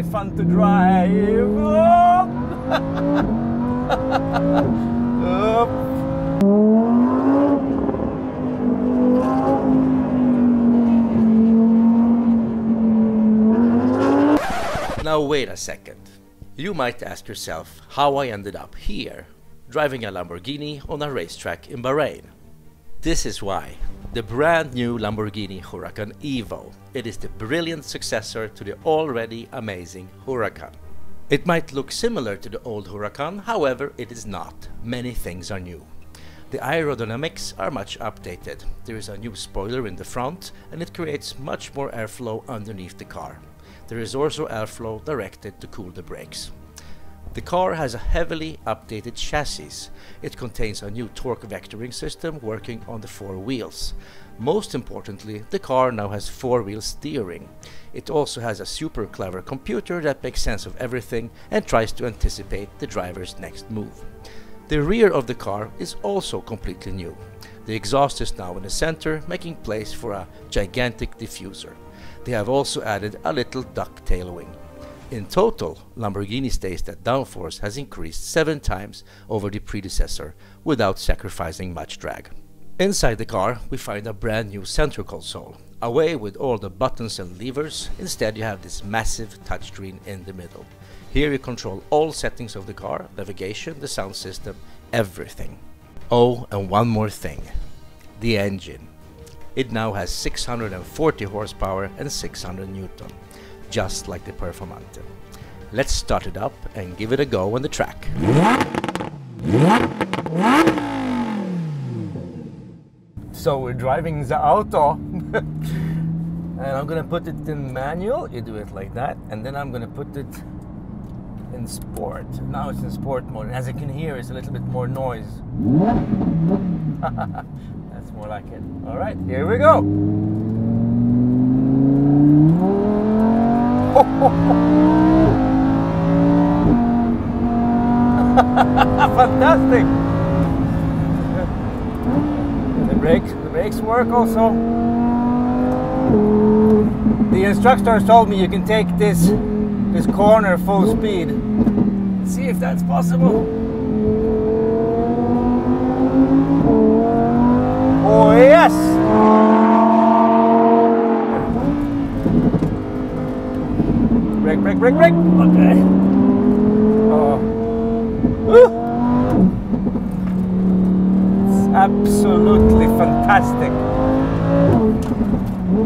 really fun to drive. Oh. Now wait a second. You might ask yourself how I ended up here, driving a Lamborghini on a racetrack in Bahrain. This is why. The brand new Lamborghini Huracan Evo. It is the brilliant successor to the already amazing Huracan. It might look similar to the old Huracan, however it is not. Many things are new. The aerodynamics are much updated. There is a new spoiler in the front and it creates much more airflow underneath the car. There is also airflow directed to cool the brakes. The car has a heavily updated chassis. It contains a new torque vectoring system working on the 4 wheels. Most importantly, the car now has 4-wheel steering. It also has a super clever computer that makes sense of everything and tries to anticipate the driver's next move. The rear of the car is also completely new. The exhaust is now in the center, making place for a gigantic diffuser. They have also added a little ducktail wing. In total, Lamborghini states that downforce has increased 7 times over the predecessor without sacrificing much drag. Inside the car, we find a brand new center console. Away with all the buttons and levers, instead you have this massive touchscreen in the middle. Here you control all settings of the car, navigation, the sound system, everything. Oh, and one more thing. The engine. It now has 640 horsepower and 600 Newton. Just like the Performante. Let's start it up and give it a go on the track. So we're driving the auto and I'm gonna put it in manual. You do it like that, and then I'm gonna put it in sport. Now it's in sport mode, and as you can hear, it's a little bit more noise. That's more like it. All right, here we go. Fantastic! The brakes work also. The instructors told me you can take this corner full speed. Let's see if that's possible. Oh yes! Brake. Okay. Oh. Woo. It's absolutely fantastic.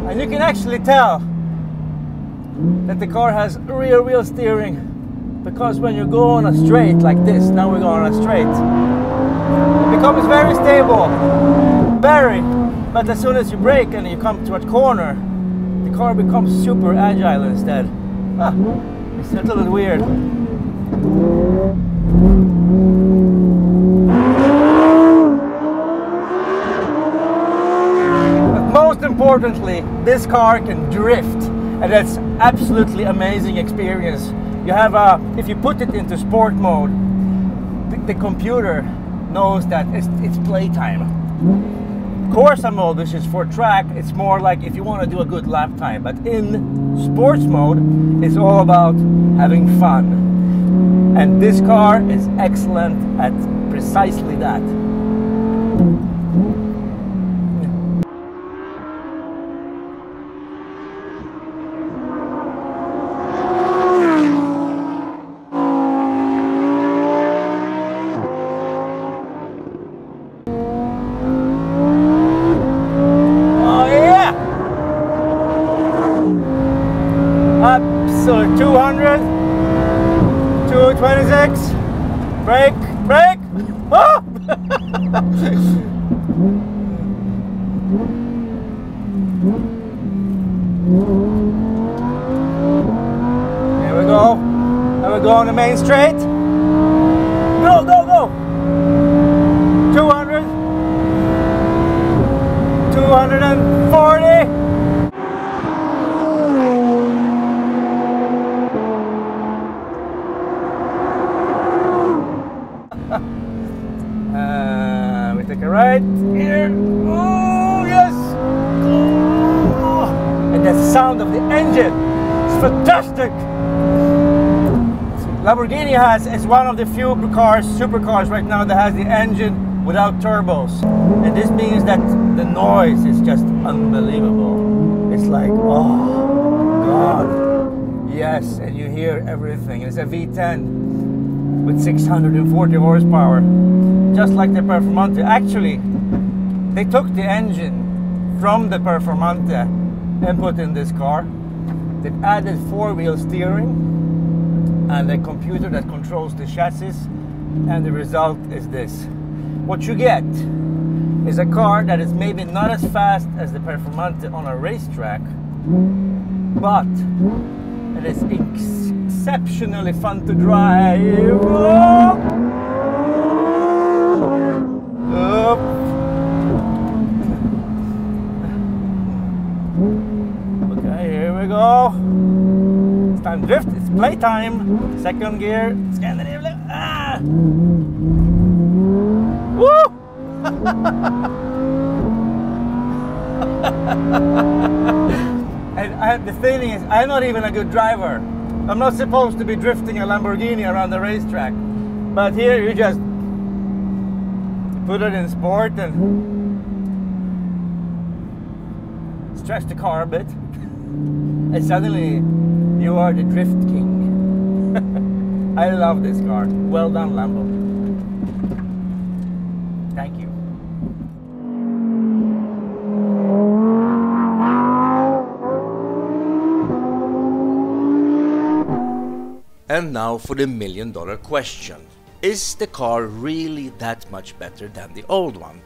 And you can actually tell that the car has rear wheel steering, because when you go on a straight like this, now we're going on a straight, it becomes very stable. Very. But as soon as you brake and you come to a corner, the car becomes super agile instead. It's a little bit weird. But most importantly, this car can drift, and that's absolutely amazing experience. You have if you put it into sport mode, the computer knows that it's playtime. Corsa mode, which is for track, it's more like if you want to do a good lap time. But in sports mode, it's all about having fun. And this car is excellent at precisely that. So 200, 226, brake. Oh! Here we go. And we go on the main straight. Go. 200, 240. We take a right here. Oh yes! Oh. And the sound of the engine is fantastic. Lamborghini is one of the few supercars right now that has the engine without turbos. And this means that the noise is just unbelievable. It's like, oh God, yes, and you hear everything. It's a V10 with 640 horsepower, just like the Performante. Actually, they took the engine from the Performante and put in this car. They added four-wheel steering and a computer that controls the chassis, and the result is this. What you get is a car that is maybe not as fast as the Performante on a racetrack, but it is exceptionally fun to drive. Okay, here we go. It's time to drift. It's playtime. Second gear. Scandinavian. Ah! Woo! And the thing is, I'm not even a good driver. I'm not supposed to be drifting a Lamborghini around the racetrack. But here you just put it in sport and stretch the car a bit. And suddenly you are the drift king. I love this car. Well done, Lambo. Thank you. And now for the million-dollar question. Is the car really that much better than the old one?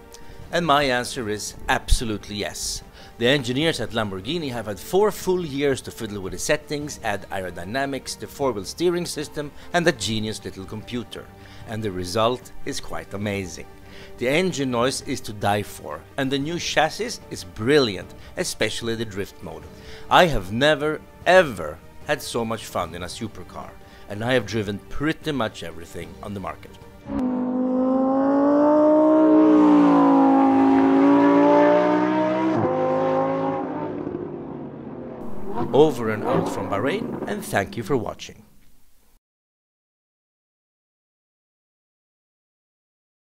And my answer is absolutely yes. The engineers at Lamborghini have had 4 full years to fiddle with the settings, add aerodynamics, the 4-wheel steering system, and that genius little computer. And the result is quite amazing. The engine noise is to die for, and the new chassis is brilliant, especially the drift mode. I have never ever had so much fun in a supercar, and I have driven pretty much everything on the market. Over and out from Bahrain, and thank you for watching.